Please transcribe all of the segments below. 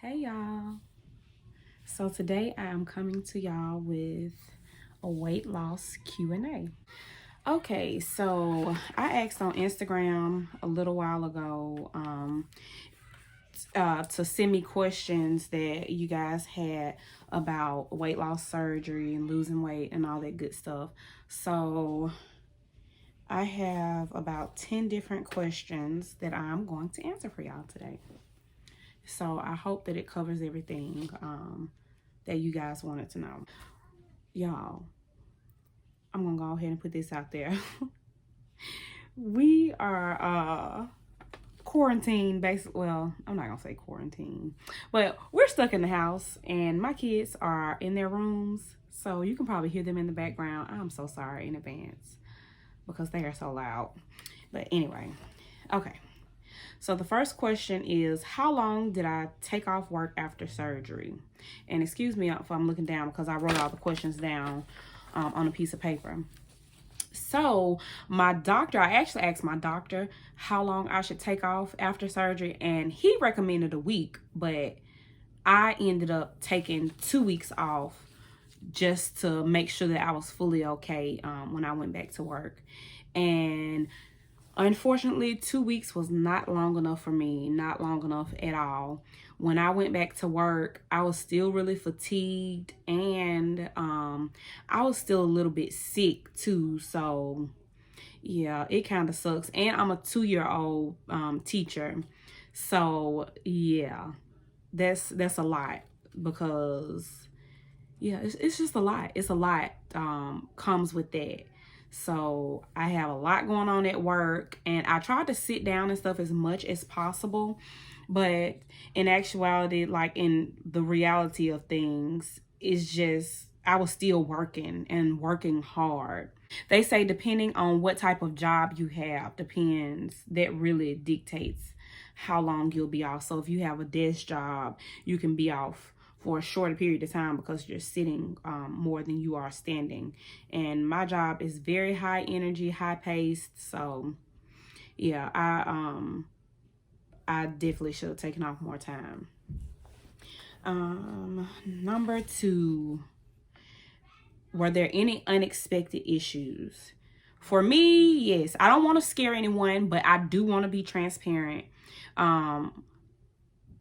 Hey y'all. So today I am coming to y'all with a weight loss Q&A. Okay, so I asked on Instagram a little while ago to send me questions that you guys had about weight loss surgery and losing weight and all that good stuff. So I have about 10 different questions that I'm going to answer for y'all today. So I hope that it covers everything that you guys wanted to know. Y'all, I'm gonna go ahead and put this out there. We are quarantined, basically. Well, I'm not gonna say quarantine, but we're stuck in the house and my kids are in their rooms, so you can probably hear them in the background. I'm so sorry in advance because they are so loud. But anyway, okay. So the first question is, how long did I take off work after surgery? And excuse me if I'm looking down because I wrote all the questions down on a piece of paper. So my doctor, I actually asked my doctor how long I should take off after surgery, and he recommended a week, but I ended up taking 2 weeks off just to make sure that I was fully okay when I went back to work. And unfortunately, 2 weeks was not long enough for me, not long enough at all. When I went back to work, I was still really fatigued, and I was still a little bit sick too. So yeah, it kind of sucks. And I'm a 2-year-old teacher. So yeah, that's a lot because yeah, it's just a lot. It's a lot comes with that. So I have a lot going on at work, and I tried to sit down and stuff as much as possible, but in actuality, like in the reality of things, it's just I was still working and working hard. They say depending on what type of job you have, depends, that really dictates how long you'll be off. So if you have a desk job, you can be off for a shorter period of time because you're sitting more than you are standing. And my job is very high energy, high paced. So yeah, I definitely should have taken off more time. Number 2, were there any unexpected issues? For me, yes. I don't want to scare anyone, but I do want to be transparent.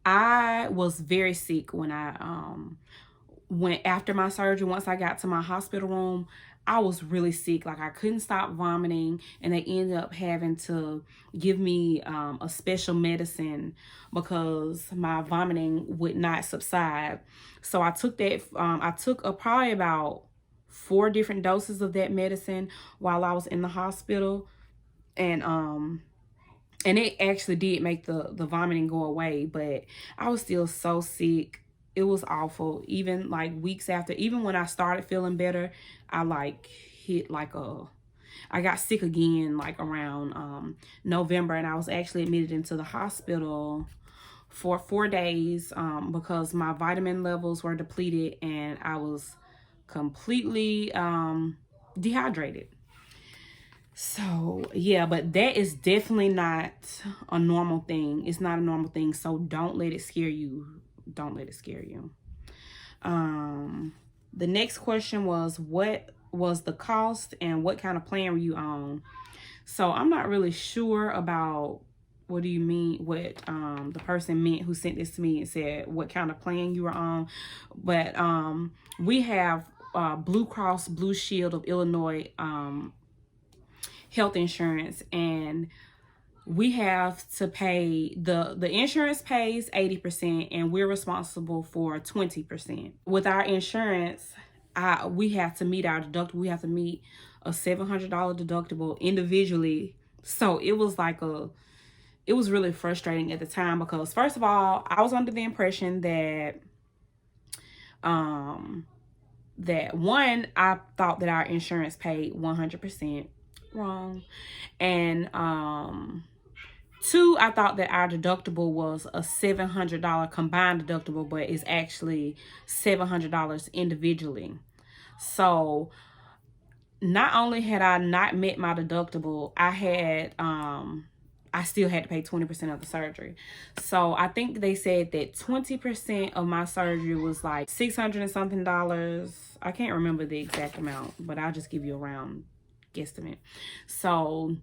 I was very sick when I went after my surgery. Once I got to my hospital room, I was really sick. Like I couldn't stop vomiting, and they ended up having to give me a special medicine because my vomiting would not subside. So I took that. I took probably about 4 different doses of that medicine while I was in the hospital, and it actually did make the vomiting go away, but I was still so sick. It was awful. Even like weeks after, even when I started feeling better, I like hit like I got sick again like around November, and I was actually admitted into the hospital for 4 days because my vitamin levels were depleted and I was completely dehydrated. So yeah, but that is definitely not a normal thing. It's not a normal thing. So don't let it scare you. Don't let it scare you. The next question was, what was the cost and what kind of plan were you on? So I'm not really sure about what do you mean, what the person meant who sent this to me and said what kind of plan you were on. But we have Blue Cross Blue Shield of Illinois health insurance, and we have to pay the insurance pays 80% and we're responsible for 20%. With our insurance, we have to meet our deductible. We have to meet a $700 deductible individually. So it was it was really frustrating at the time because first of all, I was under the impression that one, I thought that our insurance paid 100%. Wrong. And 2, I thought that our deductible was a $700 combined deductible, but it's actually $700 individually. So not only had I not met my deductible, I had I still had to pay 20% of the surgery. So I think they said that 20% of my surgery was like $600 and something. I can't remember the exact amount, but I'll just give you a round guesstimate. So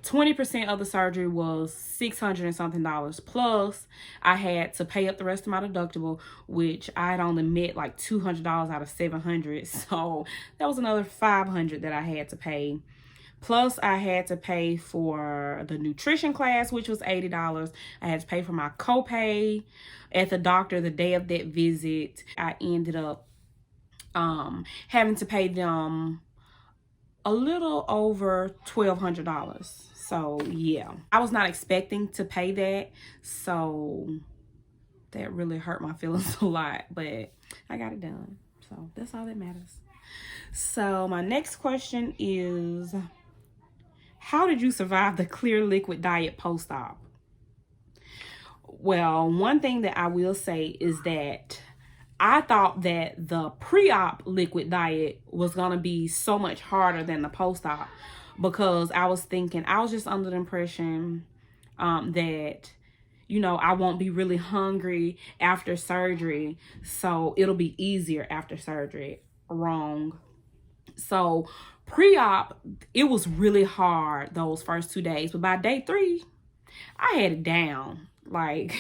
20% of the surgery was $600 and something. Plus, I had to pay up the rest of my deductible, which I had only met like $200 out of $700. So that was another $500 that I had to pay. Plus, I had to pay for the nutrition class, which was $80. I had to pay for my copay at the doctor the day of that visit. I ended up having to pay them a little over $1,200. So, yeah. I was not expecting to pay that. So, that really hurt my feelings a lot. But I got it done. So, that's all that matters. So, my next question is, how did you survive the clear liquid diet post-op? Well, one thing that I will say is that I thought that the pre-op liquid diet was going to be so much harder than the post-op, because I was just under the impression that, you know, I won't be really hungry after surgery, so it'll be easier after surgery. Wrong. So pre-op, it was really hard those first 2 days, but by day 3, I had it down. Like,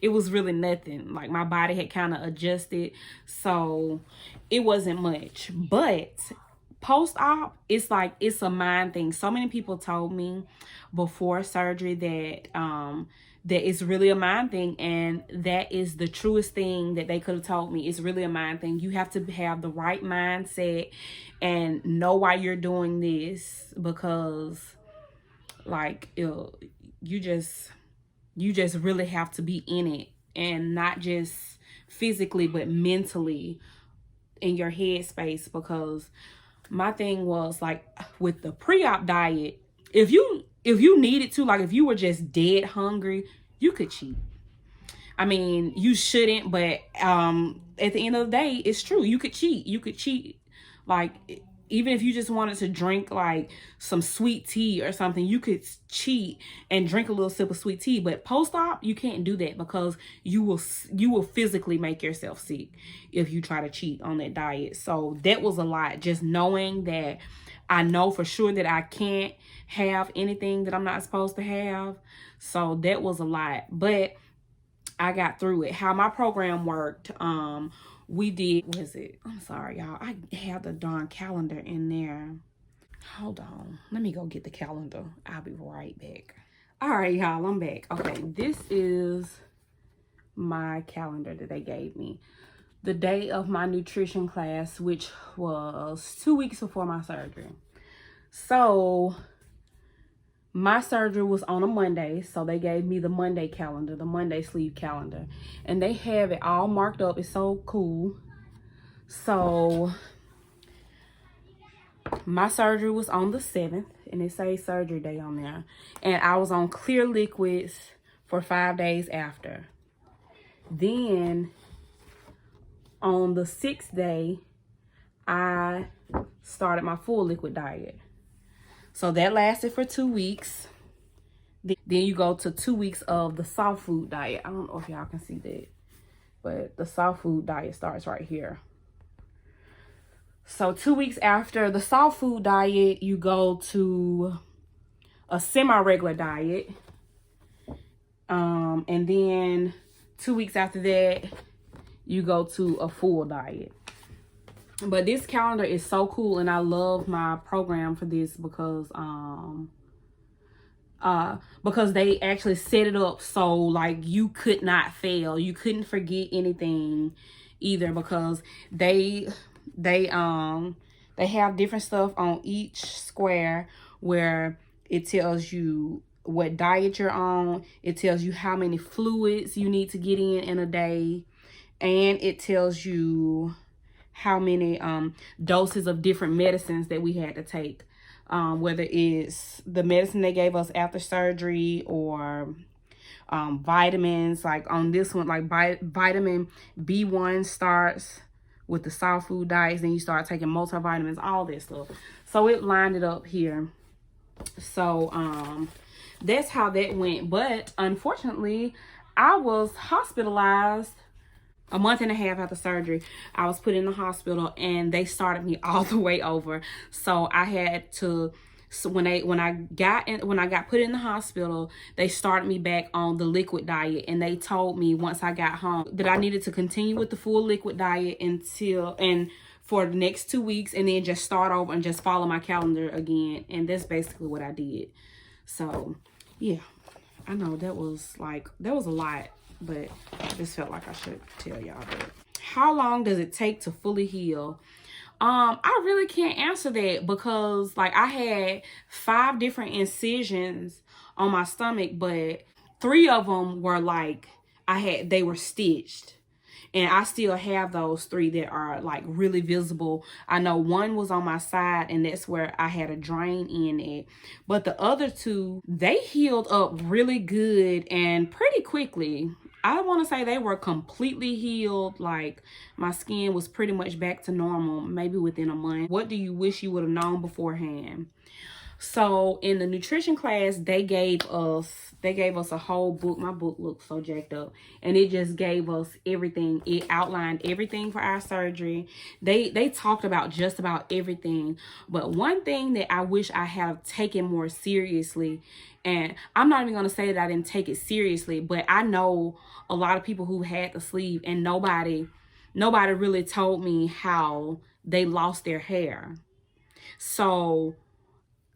it was really nothing. Like, my body had kind of adjusted, so it wasn't much. But post-op, it's like, it's a mind thing. So many people told me before surgery that that it's really a mind thing, and that is the truest thing that they could have told me. It's really a mind thing. You have to have the right mindset and know why you're doing this, because like you just really have to be in it, and not just physically but mentally in your headspace. Because my thing was, like, with the pre-op diet, if you needed to, like if you were just dead hungry, you could cheat. I mean, you shouldn't, but at the end of the day, it's true. You could cheat. You could cheat. Like, even if you just wanted to drink like some sweet tea or something, you could cheat and drink a little sip of sweet tea. But post-op, you can't do that, because you will physically make yourself sick if you try to cheat on that diet. So that was a lot. Just knowing that I know for sure that I can't have anything that I'm not supposed to have. So that was a lot. But I got through it. How my program worked, we did, I'm sorry, y'all. I have the darn calendar in there. Hold on. Let me go get the calendar. I'll be right back. All right, y'all, I'm back. Okay, this is my calendar that they gave me. The day of my nutrition class, which was 2 weeks before my surgery. So my surgery was on a Monday, so they gave me the Monday calendar, the Monday sleeve calendar. And they have it all marked up. It's so cool. So my surgery was on the 7th, and it says surgery day on there. And I was on clear liquids for 5 days after. Then on the 6th day, I started my full liquid diet. So that lasted for 2 weeks. Then you go to 2 weeks of the soft food diet. I don't know if y'all can see that, but the soft food diet starts right here. So 2 weeks after the soft food diet, you go to a semi-regular diet. And then 2 weeks after that, you go to a full diet. But this calendar is so cool, and I love my program for this, because they actually set it up so like you could not fail. You couldn't forget anything either, because they have different stuff on each square where it tells you what diet you're on. It tells you how many fluids you need to get in a day, and it tells you how many doses of different medicines that we had to take, whether it's the medicine they gave us after surgery or vitamins. Like on this one, like vitamin B1 starts with the soft food diets, then you start taking multivitamins, all this stuff. So it lined it up here. So that's how that went. But unfortunately, I was hospitalized a month and a half after surgery. I was put in the hospital and they started me all the way over. So I had to, so when I got put in the hospital, they started me back on the liquid diet, and they told me once I got home that I needed to continue with the full liquid diet for the next 2 weeks, and then just start over and just follow my calendar again. And that's basically what I did. So yeah, I know that was a lot, but I just felt like I should tell y'all that. How long does it take to fully heal? I really can't answer that, because like I had 5 different incisions on my stomach, but 3 of them were like they were stitched. And I still have those 3 that are like really visible. I know 1 was on my side, and that's where I had a drain in it. But the other 2, they healed up really good and pretty quickly. I want to say they were completely healed. Like my skin was pretty much back to normal, maybe within a month. What do you wish you would have known beforehand? So in the nutrition class, they gave us a whole book. My book looks so jacked up, and it just gave us everything. It outlined everything for our surgery. They talked about just about everything. But one thing that I wish I had taken more seriously, and I'm not even going to say that I didn't take it seriously, but I know a lot of people who had the sleeve, and nobody really told me how they lost their hair. So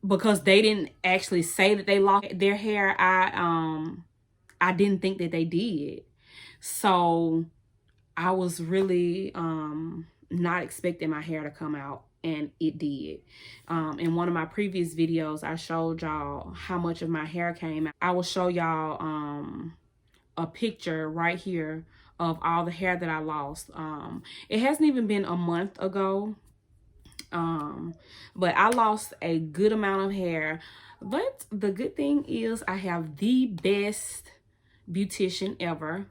because they didn't actually say that they lost their hair, I didn't think that they did. So I was really not expecting my hair to come out, and it did. In one of my previous videos, I showed y'all how much of my hair came out. I will show y'all a picture right here of all the hair that I lost. It hasn't even been a month ago. But I lost a good amount of hair. But the good thing is I have the best beautician ever.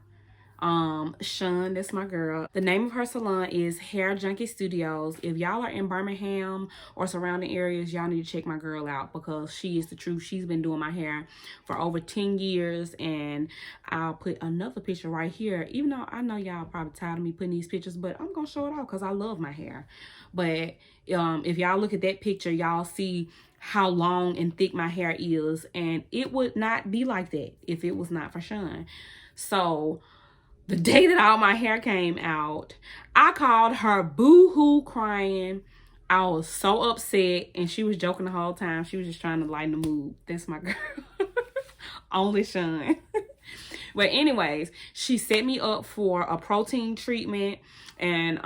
Sean, that's my girl. The name of her salon is Hair Junkie Studios. If y'all are in Birmingham or surrounding areas, y'all need to check my girl out, because she is the truth. She's been doing my hair for over 10 years, and I'll put another picture right here, even though I know y'all probably tired of me putting these pictures, but I'm gonna show it off because I love my hair. But if y'all look at that picture, y'all see how long and thick my hair is, and it would not be like that if it was not for Sean. So the day that all my hair came out, I called her boo-hoo crying. I was so upset, and she was joking the whole time. She was just trying to lighten the mood. That's my girl. Only Sean. But anyways, she set me up for a protein treatment, and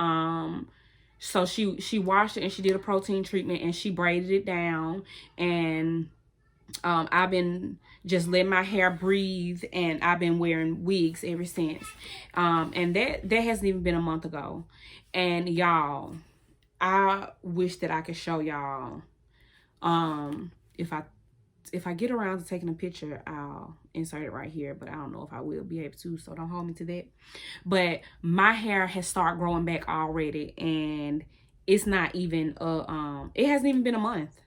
so she washed it, and she did a protein treatment, and she braided it down, and I've been just letting my hair breathe, and I've been wearing wigs ever since. And that hasn't even been a month ago. And y'all, I wish that I could show y'all. If I get around to taking a picture, I'll insert it right here, but I don't know if I will be able to, so don't hold me to that. But my hair has started growing back already, and it's not even it hasn't even been a month.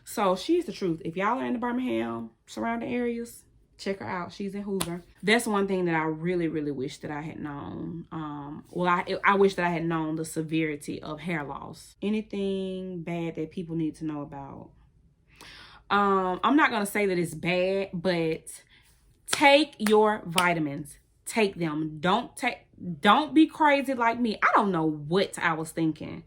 So she's the truth. If y'all are in the Birmingham surrounding areas, check her out. She's in Hoover. That's one thing that I really, really wish that I had known. I wish that I had known the severity of hair loss. Anything bad that people need to know about? I'm not gonna say that it's bad, but take your vitamins. Take them. Don't be crazy like me. I don't know what I was thinking.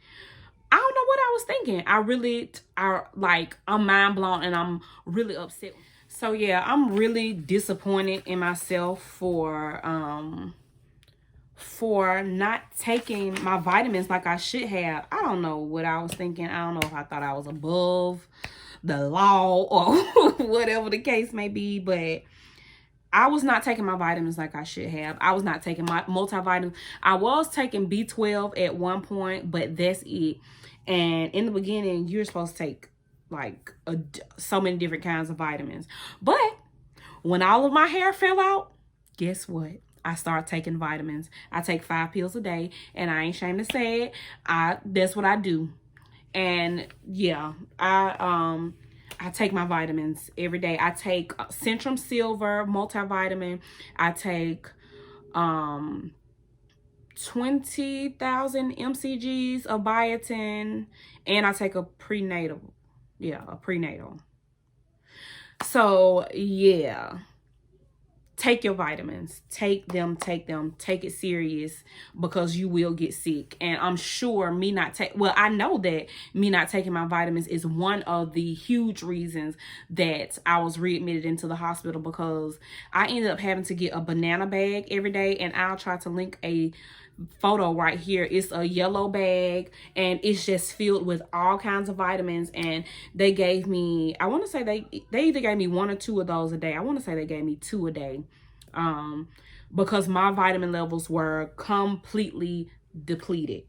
I'm mind blown, and I'm really upset. So yeah, I'm really disappointed in myself for not taking my vitamins like I should have. I don't know what I was thinking. I don't know if I thought I was above the law or whatever the case may be, but I was not taking my vitamins like I should have. I was not taking my multivitamins. I was taking B12 at one point, but that's it. And in the beginning, you're supposed to take like so many different kinds of vitamins. But when all of my hair fell out, guess what? I started taking vitamins. I take 5 pills a day, and I ain't ashamed to say it. That's what I do. And yeah, I take my vitamins every day. I take Centrum Silver multivitamin. I take 20,000 mcgs of biotin, and I take a prenatal. Yeah, a prenatal. So yeah, take your vitamins. Take them. Take it serious, because you will get sick. And I'm sure I know that me not taking my vitamins is one of the huge reasons that I was readmitted into the hospital, because I ended up having to get a banana bag every day. And I'll try to link a photo right here. It's a yellow bag, and it's just filled with all kinds of vitamins. And they gave me, I want to say they either gave me 1 or 2 of those a day. I want to say they gave me 2 a day, because my vitamin levels were completely depleted.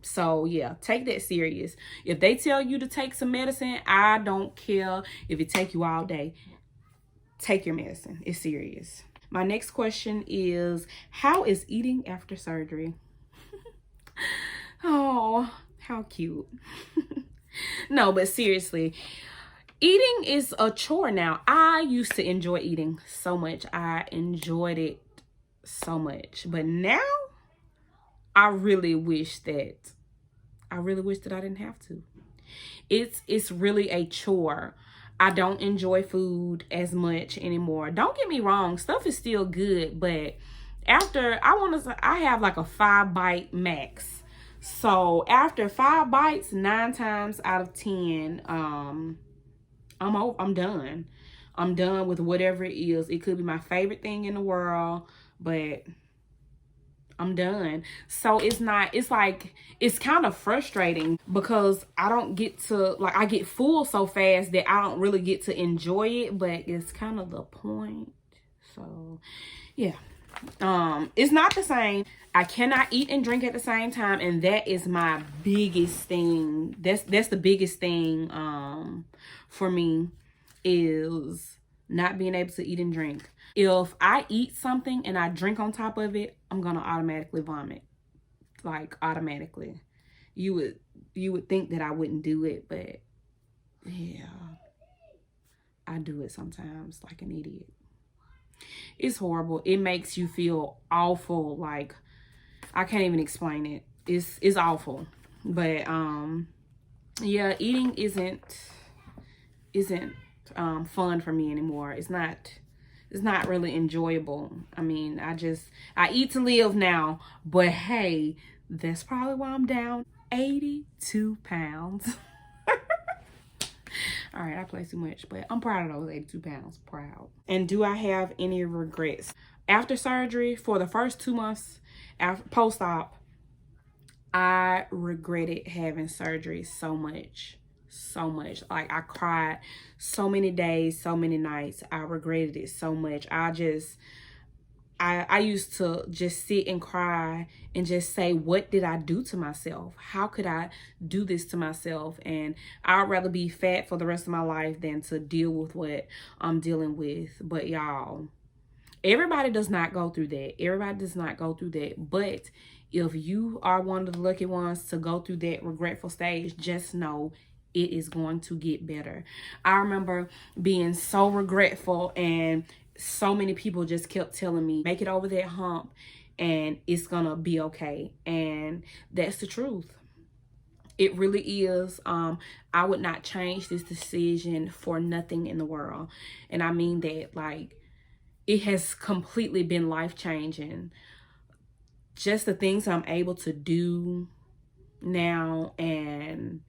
So yeah, take that serious. If they tell you to take some medicine, I don't care if it take you all day. Take your medicine. It's serious. My next question is, how is eating after surgery? Oh, how cute. No, but seriously, eating is a chore now. I used to enjoy eating so much. I enjoyed it so much. But now, I really wish that I didn't have to. It's really a chore. I don't enjoy food as much anymore. Don't get me wrong, stuff is still good, but after, I have like a 5-bite max. So after 5 bites, 9 times out of 10, I'm done. I'm done with whatever it is. It could be my favorite thing in the world, but I'm done. So it's kind of frustrating, because I don't get to, I get full so fast that I don't really get to enjoy it, but it's kind of the point. So yeah, it's not the same. I cannot eat and drink at the same time, and that is my biggest thing. That's the biggest thing for me, is not being able to eat and drink. If I eat something and I drink on top of it, I'm gonna automatically vomit. Like, automatically. You would think that I wouldn't do it, but yeah, I do it sometimes like an idiot. It's horrible. It makes you feel awful. Like, I can't even explain it. It's awful. But yeah, eating isn't fun for me anymore. It's not really enjoyable. I mean, I eat to live now, but hey, that's probably why I'm down 82 pounds. All right, I play too much, but I'm proud of those 82 pounds. Proud. And do I have any regrets? After surgery, for the first 2 months post-op, I regretted having surgery so much. So much. Like, I cried so many days, so many nights. I regretted it so much. I used to just sit and cry and just say, what did I do to myself? How could I do this to myself? And I'd rather be fat for the rest of my life than to deal with what I'm dealing with. But y'all, everybody does not go through that. Everybody does not go through that. But if you are one of the lucky ones to go through that regretful stage, just know it is going to get better. I remember being so regretful, and so many people just kept telling me, make it over that hump and it's gonna be okay. And that's the truth. It really is. I would not change this decision for nothing in the world. And I mean that, like, it has completely been life-changing. Just the things I'm able to do now, and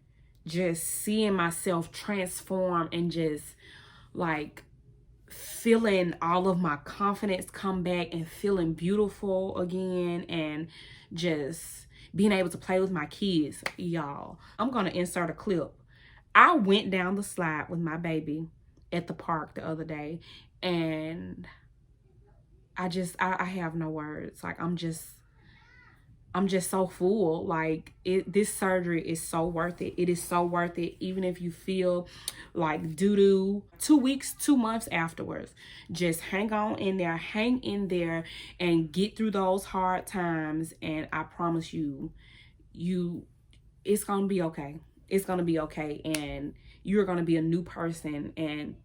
just seeing myself transform, and just like feeling all of my confidence come back, and feeling beautiful again, and just being able to play with my kids. Y'all, I'm gonna insert a clip. I went down the slide with my baby at the park the other day, and I have no words. Like, I'm just so full. Like, this surgery is so worth it. It is so worth it. Even if you feel like doo-doo 2 weeks, 2 months afterwards, just hang in there and get through those hard times. And I promise you, it's gonna be okay. It's gonna be okay. And you're going to be a new person, and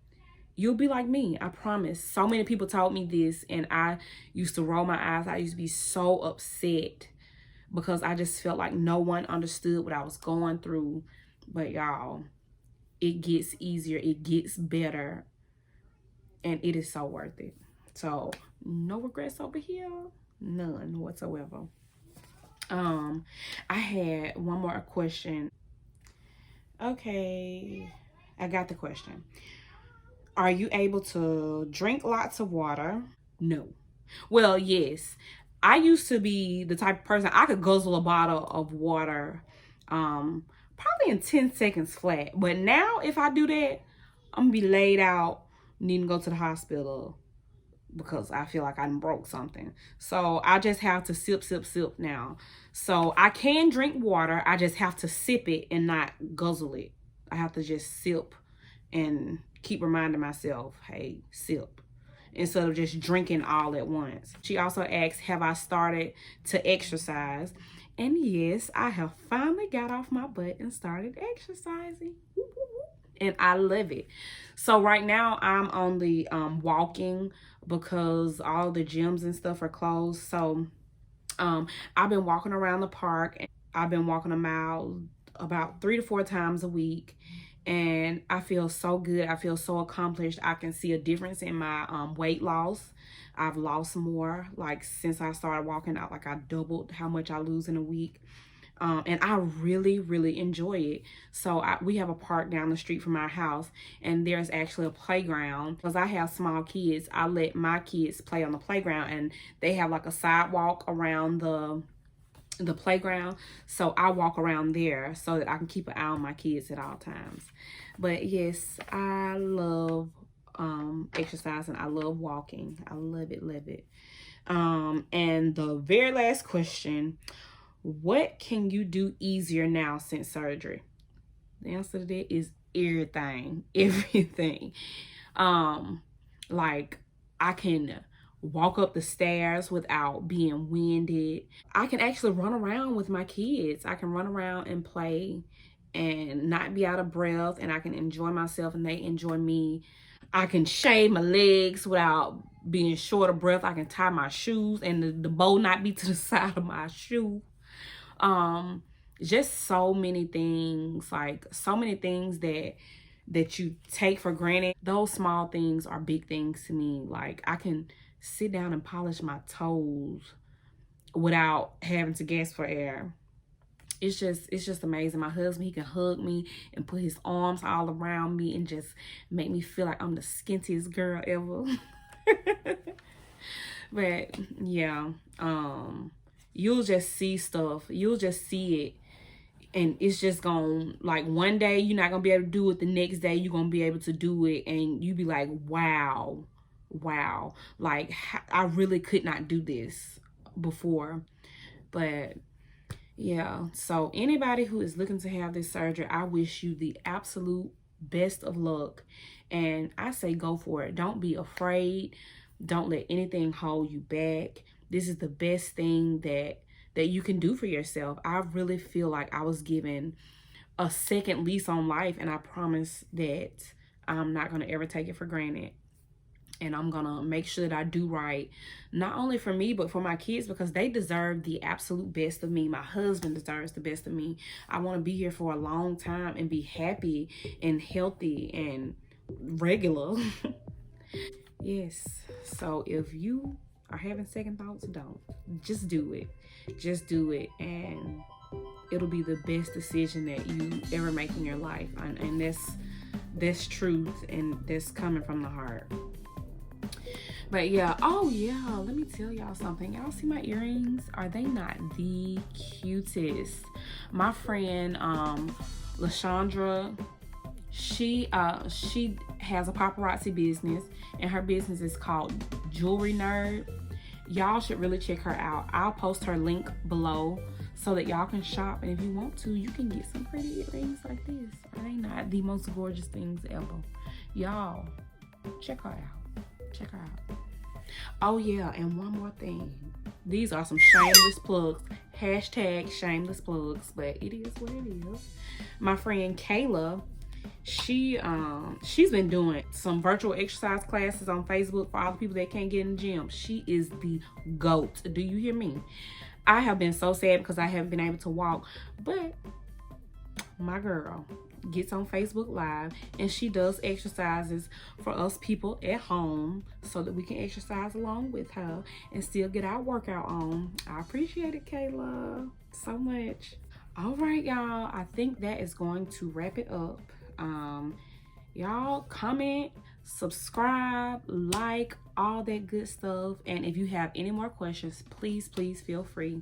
you'll be like me. I promise. So many people told me this, and I used to roll my eyes. I used to be so upset because I just felt like no one understood what I was going through. But y'all, it gets easier. It gets better. And it is so worth it. So no regrets over here. None whatsoever. I had one more question. Okay, I got the question. Are you able to drink lots of water? No. Well, yes. I used to be the type of person, I could guzzle a bottle of water probably in 10 seconds flat. But now if I do that, I'm gonna be laid out, needing to go to the hospital because I feel like I broke something. So I just have to sip, sip, sip now. So I can drink water. I just have to sip it and not guzzle it. I have to just sip and keep reminding myself, hey, sip, instead of just drinking all at once. She also asked, have I started to exercise? And yes, I have finally got off my butt and started exercising. And I love it. So right now I'm only walking because all the gyms and stuff are closed. So I've been walking around the park, and I've been walking a mile about 3 to 4 times a week. And I feel so good. I feel so accomplished. I can see a difference in my weight loss. I've lost more. Like since I started walking out, like I doubled how much I lose in a week. And I really, really enjoy it. So we have a park down the street from our house, and there's actually a playground. Because I have small kids, I let my kids play on the playground, and they have like a sidewalk around the playground. So I walk around there so that I can keep an eye on my kids at all times. But yes, I love exercising. I love walking. I love it, love it. And the very last question, what can you do easier now since surgery? The answer to that is everything. Everything. Like I can walk up the stairs without being winded. I can actually run around with my kids. I can run around and play and not be out of breath, and I can enjoy myself and they enjoy me. I can shave my legs without being short of breath. I can tie my shoes and the bow not be to the side of my shoe. Just so many things, like so many things that you take for granted. Those small things are big things to me. Like I can sit down and polish my toes without having to gasp for air. It's just amazing. My husband, he can hug me and put his arms all around me and just make me feel like I'm the skintiest girl ever. But yeah, you'll just see stuff. You'll just see it. And it's just gonna, like one day you're not gonna be able to do it. The next day you're gonna be able to do it. And you be like, wow. Like I really could not do this before. But yeah, so anybody who is looking to have this surgery, I wish you the absolute best of luck. And I say go for it. Don't be afraid. Don't let anything hold you back. This is the best thing that you can do for yourself. I really feel like I was given a second lease on life, and I promise that I'm not going to ever take it for granted. And I'm going to make sure that I do right, not only for me, but for my kids, because they deserve the absolute best of me. My husband deserves the best of me. I want to be here for a long time and be happy and healthy and regular. Yes. So if you are having second thoughts, don't. Just do it. Just do it. And it'll be the best decision that you ever make in your life. And that's truth, and that's coming from the heart. But yeah, oh yeah, let me tell y'all something. Y'all see my earrings? Are they not the cutest? My friend LaShondra, she has a paparazzi business, and her business is called Jewelry Nerd. Y'all should really check her out. I'll post her link below so that y'all can shop, and if you want to, you can get some pretty earrings like this. Are they not the most gorgeous things ever? Y'all, check her out. Check her out. Oh yeah, and one more thing. These are some shameless plugs. Hashtag shameless plugs, but it is what it is. My friend Kayla, she's been doing some virtual exercise classes on Facebook for all the people that can't get in the gym. She is the GOAT. Do you hear me? I have been so sad because I haven't been able to walk, but my girl gets on Facebook Live and she does exercises for us people at home so that we can exercise along with her and still get our workout on. I appreciate it, Kayla, so much. All right, y'all, I think that is going to wrap it up. Y'all comment, subscribe, like, all that good stuff. And if you have any more questions, please feel free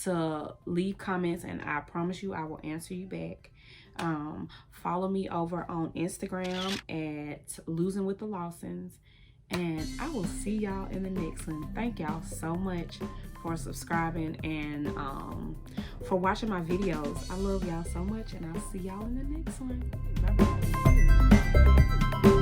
to leave comments, and I promise you I will answer you back. Follow me over on Instagram at Losing with the Lawsons, and I will see y'all in the next one. Thank y'all so much for subscribing and for watching my videos. I love y'all so much, and I'll see y'all in the next one. Bye bye.